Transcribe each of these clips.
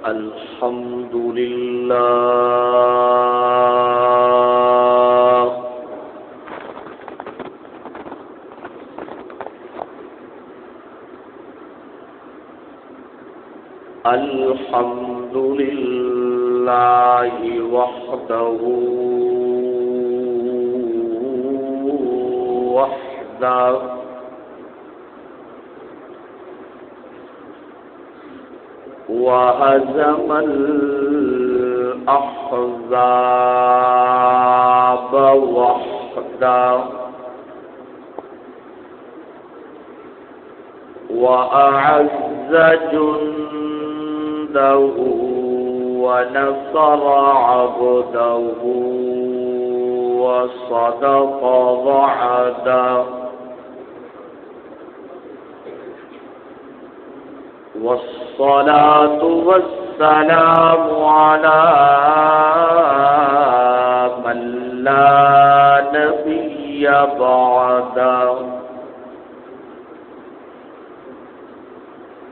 الحمد لله الحمد لله وحده وهزم الأحزاب وحده وأعز جنده ونصر عبده وصدق وعده والصلاة والسلام على من لا نبي بعده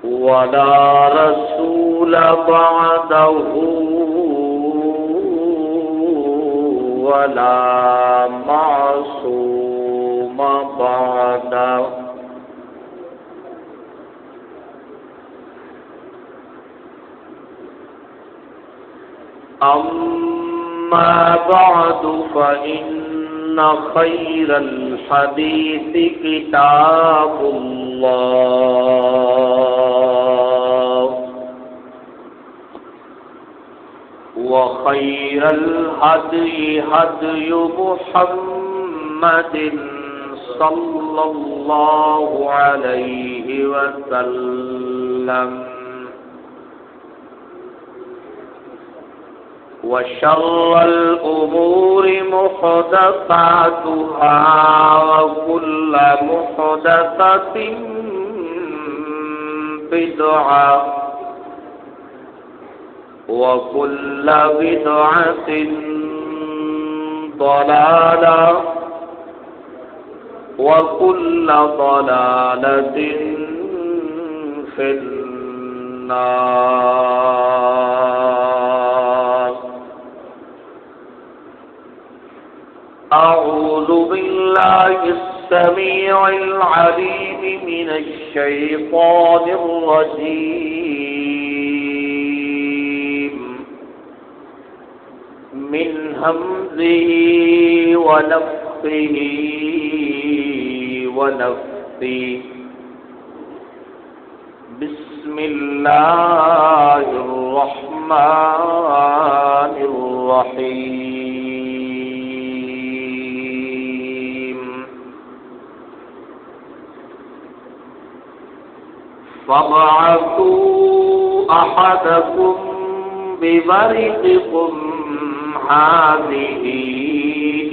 ولا رسول بعده ولا معصوم بعده أما بعد فإن خير الحديث كتاب الله وخير الهدي هدي محمد صلى الله عليه وسلم وشر الأمور محدثاتها وكل محدثة بدعة وكل بدعة ضلالة وكل ضلالة في النار. أعوذ بالله السميع العليم من الشيطان الرجيم من همزه ونفخه ونفثه. بسم الله الرحمن الرحيم. فابعثوا أحدكم بورقكم هذه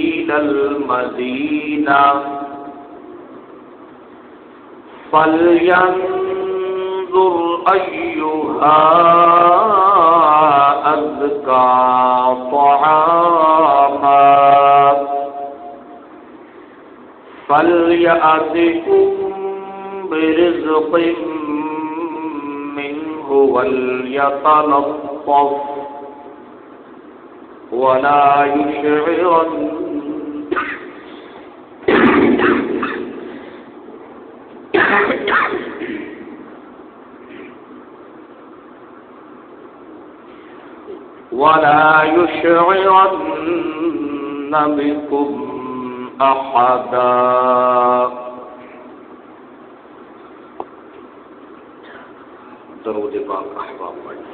إلى المدينة فلينظر أيها أزكى طعاما فليأتكم برزق منه وليتلطف ولا يشعرن بكم أحدا. درود پاک احباب پڑھیں.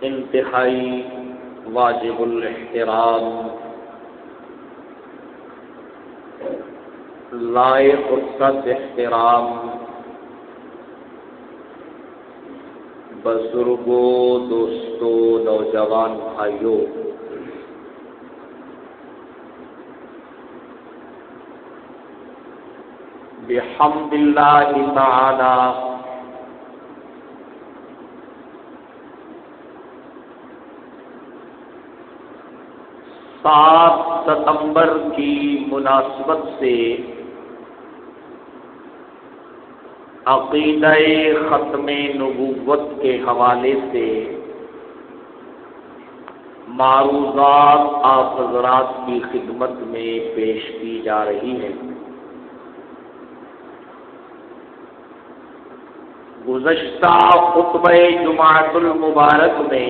انتہائی واجب الاحترام لائق صد احترام بزرگوں، دوستوں، نوجوان بھائیوں، بحمد اللہ تعالی 7 ستمبر کی مناسبت سے عقیدہ ختم نبوت کے حوالے سے معروضات آپ حضرات کی خدمت میں پیش کی جا رہی ہے۔ گزشتہ خطبہ جمعۃ المبارک میں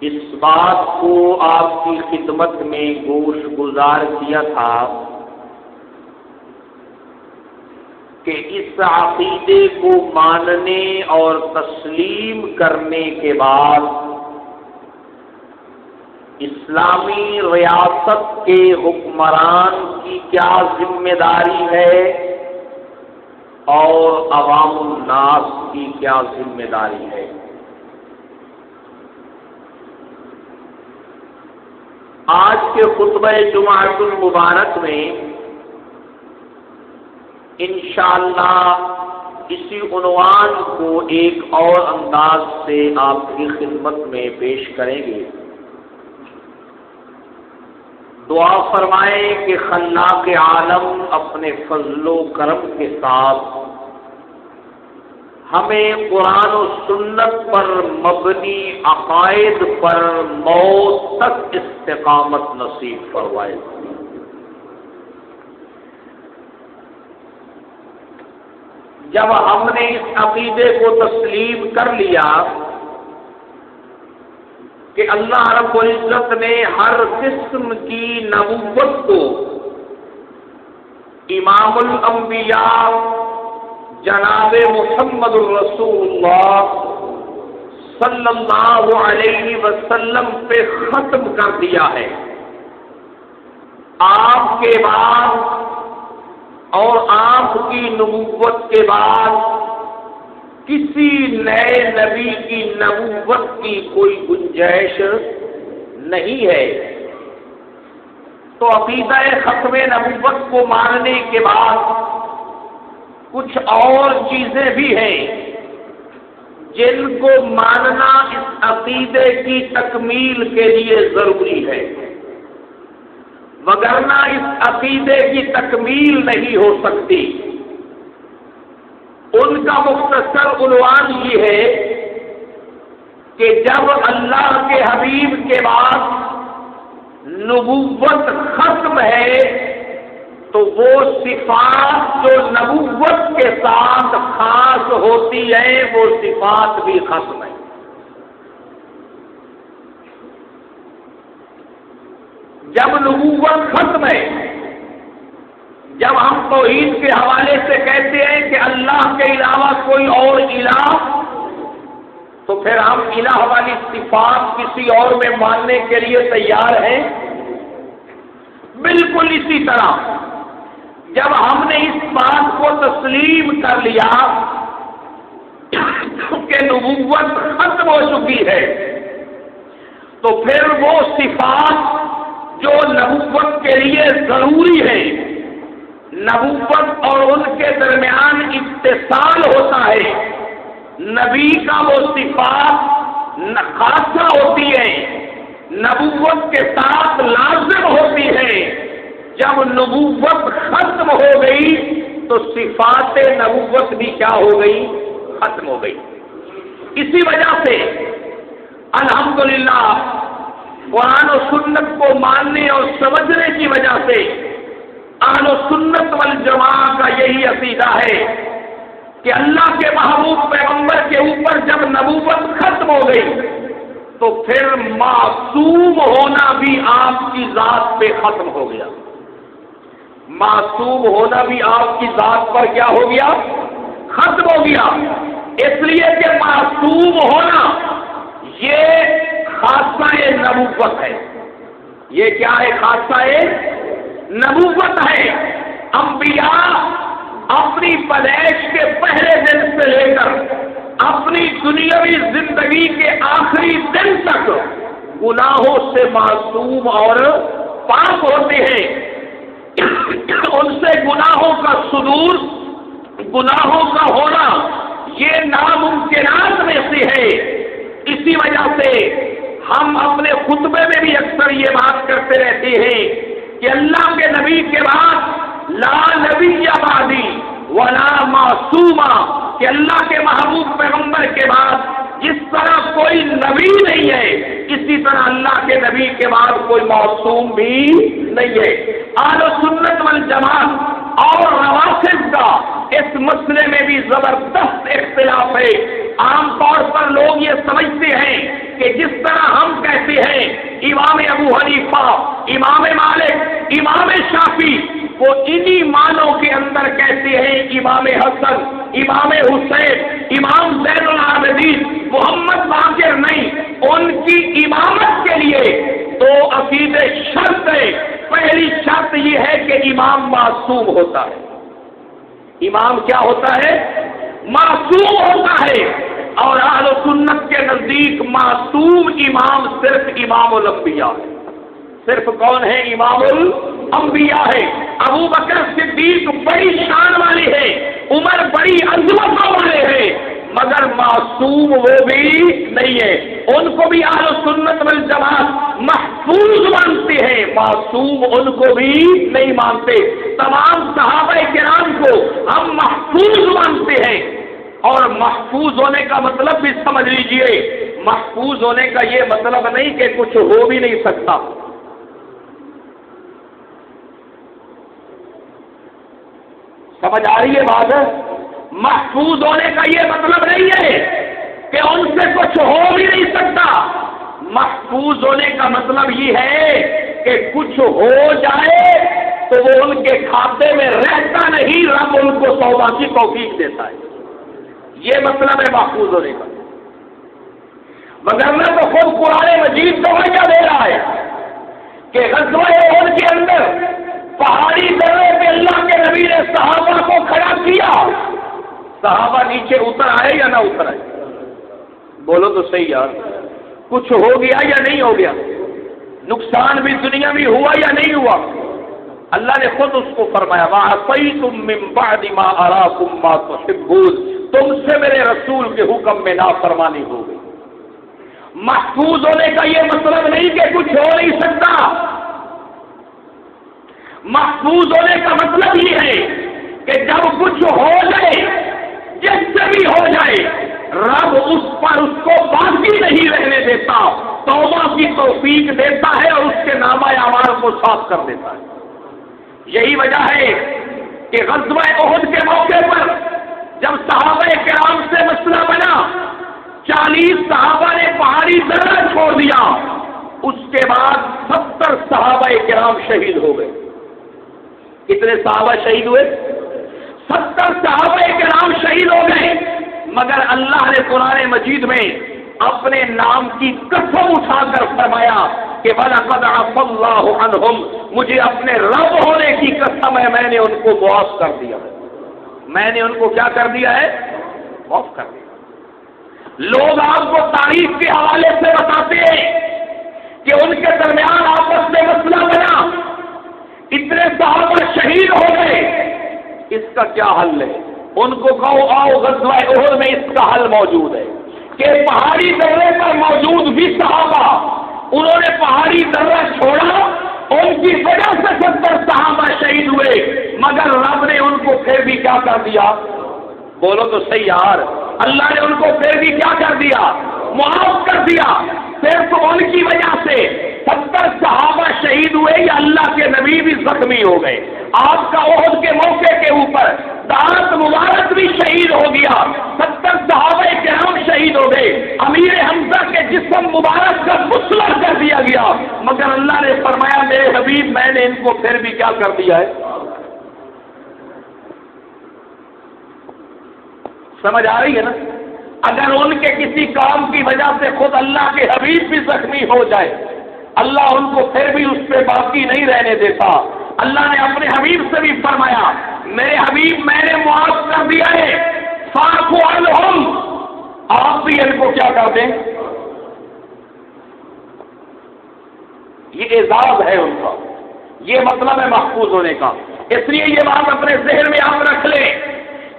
اس بات کو آپ کی خدمت میں گوش گزار کیا تھا کہ اس عقیدے کو ماننے اور تسلیم کرنے کے بعد اسلامی ریاست کے حکمران کی کیا ذمہ داری ہے اور عوام الناس کی کیا ذمہ داری ہے۔ آج کے خطبہ جمعۃ المبارک میں انشاءاللہ اسی عنوان کو ایک اور انداز سے آپ کی خدمت میں پیش کریں گے۔ دعا فرمائیں کہ خلاق عالم اپنے فضل و کرم کے ساتھ ہمیں قرآن و سنت پر مبنی عقائد پر موت تک استقامت نصیب فرمائے۔ جب ہم نے اس عقیدے کو تسلیم کر لیا کہ اللہ رب العزت نے ہر قسم کی نبوت کو امام الانبیاء جناب محمد الرسول اللہ صلی اللہ علیہ وسلم پہ ختم کر دیا ہے، آپ کے بعد اور آپ کی نبوت کے بعد کسی نئے نبی کی نبوت کی کوئی گنجائش نہیں ہے۔ تو عقیدہ ختم نبوت کو ماننے کے بعد کچھ اور چیزیں بھی ہیں جن کو ماننا اس عقیدے کی تکمیل کے لیے ضروری ہے، وگرنہ اس عقیدے کی تکمیل نہیں ہو سکتی۔ ان کا مختصر عنوان یہ ہے کہ جب اللہ کے حبیب کے بعد نبوت ختم ہے تو وہ صفات جو نبوت کے ساتھ خاص ہوتی ہیں وہ صفات بھی ختم ہیں۔ جب نبوت ختم ہے، جب ہم توحید کے حوالے سے کہتے ہیں کہ اللہ کے علاوہ کوئی اور الہ، تو پھر ہم الہ والی صفات کسی اور میں ماننے کے لیے تیار ہیں؟ بالکل اسی طرح جب ہم نے اس بات کو تسلیم کر لیا کہ نبوت ختم ہو چکی ہے، تو پھر وہ صفات جو نبوت کے لیے ضروری ہے، نبوت اور ان کے درمیان اتصال ہوتا ہے، نبی کا وہ صفات خاصہ ہوتی ہے، نبوت کے ساتھ لازم ہوتی ہے۔ جب نبوت ختم ہو گئی تو صفات نبوت بھی کیا ہو گئی؟ ختم ہو گئی۔ اسی وجہ سے الحمدللہ قرآن و سنت کو ماننے اور سمجھنے کی وجہ سے اہل سنت والجماعہ کا یہی عقیدہ ہے کہ اللہ کے محبوب پیغمبر کے اوپر جب نبوت ختم ہو گئی تو پھر معصوم ہونا بھی آپ کی ذات پہ ختم ہو گیا۔ معصوم ہونا بھی آپ کی ذات پر کیا ہو گیا؟ ختم ہو گیا۔ اس لیے کہ معصوم ہونا یہ خاصہ نبوت ہے۔ یہ کیا ہے؟ خاصہ نبوت ہے۔ انبیاء اپنی پیدائش کے پہلے دن سے لے کر اپنی دنیاوی زندگی کے آخری دن تک گناہوں سے معصوم اور پاک ہوتے ہیں، ان سے گناہوں کا صدور، گناہوں کا ہونا یہ ناممکنات میں سے ہے۔ اسی وجہ سے ہم اپنے خطبے میں بھی اکثر یہ بات کرتے رہتے ہیں کہ اللہ کے نبی کے بعد لا نبی بعدی ولا معصوما، کہ اللہ کے محبوب پیغمبر کے بعد جس طرح کوئی نبی نہیں ہے، اسی طرح اللہ کے نبی کے بعد کوئی معصوم بھی نہیں ہے۔ اہل سنت والجماعت اور روافض کا اس مسئلے میں بھی زبردست اختلاف ہے۔ عام طور پر لوگ یہ سمجھتے ہیں کہ جس طرح ہم کہتے ہیں امام ابو حنیفہ، امام مالک، امام شافعی، وہ انہی معنوں کے اندر کہتے ہیں امام حسن، امام حسین، امام زین العابدین، محمد باقر نہیں۔ ان کی امامت کے لیے دو عقیدے شرط ہے۔ پہلی شرط یہ ہے کہ امام معصوم ہوتا ہے۔ امام کیا ہوتا ہے؟ معصوم ہوتا ہے۔ اور اہل سنت کے نزدیک معصوم امام صرف امام الانبیاء ہے۔ صرف کون ہے؟ امام الانبیاء ہے۔ ابو بکر صدیق بڑی شان والے ہیں، عمر بڑی عظمتوں والے ہیں، مگر معصوم وہ بھی نہیں ہے۔ ان کو بھی اہل سنت والجماعت محفوظ مانتے ہیں، معصوم ان کو بھی نہیں مانتے۔ تمام صحابہ کرام کو ہم محفوظ مانتے ہیں، اور محفوظ ہونے کا مطلب بھی سمجھ لیجئے، محفوظ ہونے کا یہ مطلب نہیں کہ کچھ ہو بھی نہیں سکتا۔ سمجھ آ رہی ہے بات؟ محفوظ ہونے کا یہ مطلب نہیں ہے کہ ان سے کچھ ہو بھی نہیں سکتا۔ محفوظ ہونے کا مطلب یہ ہے کہ کچھ ہو جائے تو وہ ان کے کھاتے میں رہتا نہیں، رب ان کو توبہ کی توفیق دیتا ہے۔ یہ مطلب ہے محفوظ ہونے کا۔ مگر میں تو خود قرآن مجید کو وجہ دے رہا ہے کہ غزوہ احد کے اندر پہاڑی درے پہ اللہ کے نبی نے صحابہ کو کھڑا کیا، صحابہ نیچے اتر آئے یا نہ اتر آئے؟ بولو تو صحیح یار، کچھ ہو گیا یا نہیں ہو گیا؟ نقصان بھی دنیا میں ہوا یا نہیں ہوا؟ اللہ نے خود اس کو فرمایا وَعَصَيْتُم مِّن بَعْدِ مَا أَرَاكُم مَّا تُحِبُّونَ، تم سے میرے رسول کے حکم میں نافرمانی ہو گئی۔ محفوظ ہونے کا یہ مطلب نہیں کہ کچھ ہو نہیں سکتا۔ محفوظ ہونے کا مطلب یہ ہے کہ جب کچھ ہو جائے، جس سے بھی ہو جائے، رب اس پر اس کو باقی نہیں رہنے دیتا، توبہ کی توفیق دیتا ہے اور اس کے نامہ اعمال کو صاف کر دیتا ہے۔ یہی وجہ ہے کہ غزوہ احد کے موقع پر جب صحابہ کرام سے مسئلہ بنا، 40 صحابہ نے پہاڑی درہ چھوڑ دیا، اس کے بعد 70 صحابہ کرام شہید ہو گئے۔ کتنے صحابہ شہید ہوئے؟ 70 صحابہ کرام شہید ہو گئے۔ مگر اللہ نے قرآن مجید میں اپنے نام کی قسم اٹھا کر فرمایا کہ وَلَقَدْ عَفَا اللَّهُ عَنْهُمْ، مجھے اپنے رب ہونے کی قسم ہے، میں نے ان کو معاف کر دیا ہے۔ میں نے ان کو کیا کر دیا ہے؟ معاف کر دیا۔ لوگ آپ کو تاریخ کے حوالے سے بتاتے ہیں کہ ان کے درمیان آپس میں مسئلہ بنا، اتنے صحابہ شہید ہو گئے، اس کا کیا حل ہے؟ ان کو کہو آؤ غزوہ احد میں اس کا حل موجود ہے کہ پہاڑی درے پر موجود بھی صحابہ، انہوں نے پہاڑی درہ چھوڑا، ان کی وجہ سے 70 صحابہ شہید ہوئے، مگر رب نے ان کو پھر بھی کیا کر دیا؟ بولو تو صحیح یار، اللہ نے ان کو پھر بھی کیا کر دیا؟ معاف کر دیا۔ صرف ان کی وجہ سے 70 صحابہ شہید ہوئے یا اللہ کے نبی بھی زخمی ہو گئے؟ آپ کا احد کے موقع کے اوپر دعوت مبارک بھی شہید ہو گیا، 70 صحابہ کرام شہید ہو گئے، امیر حمزہ کے جسم مبارک کا مسلح کر دیا گیا، مگر اللہ نے فرمایا میرے حبیب میں نے ان کو پھر بھی کیا کر دیا ہے؟ سمجھ آ رہی ہے نا؟ اگر ان کے کسی کام کی وجہ سے خود اللہ کے حبیب بھی زخمی ہو جائے، اللہ ان کو پھر بھی اس پہ باقی نہیں رہنے دیتا۔ اللہ نے اپنے حبیب سے بھی فرمایا میرے حبیب میں نے معاف کر دیا ہے، فاعف عنہم، آپ بھی ان کو کیا کر دیں؟ یہ اعزاز ہے ان کا، یہ مطلب ہے محفوظ ہونے کا۔ اس لیے یہ بات اپنے ذہن میں آپ رکھ لیں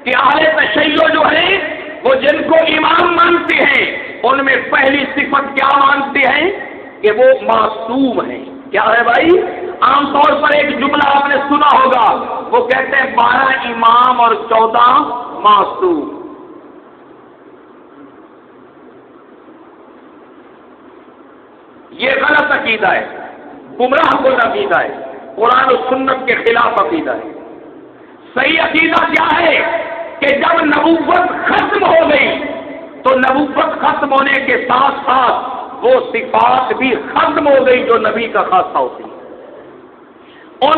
کہ اہل تشیع جو ہیں وہ جن کو امام مانتے ہیں ان میں پہلی صفت کیا مانتے ہیں کہ وہ معصوم ہیں. کیا ہے بھائی؟ عام طور پر ایک جملہ آپ نے سنا ہوگا، وہ کہتے ہیں 12 امام اور 14 معصوم. یہ غلط عقیدہ ہے، گمراہ کن عقیدہ ہے، قرآن و سنت کے خلاف عقیدہ ہے. صحیح عقیدہ کیا ہے کہ جب نبوت ختم ہو گئی تو نبوت ختم ہونے کے ساتھ ساتھ وہ صفات بھی ختم ہو گئی جو نبی کا خاصہ ہوتی ہے. اور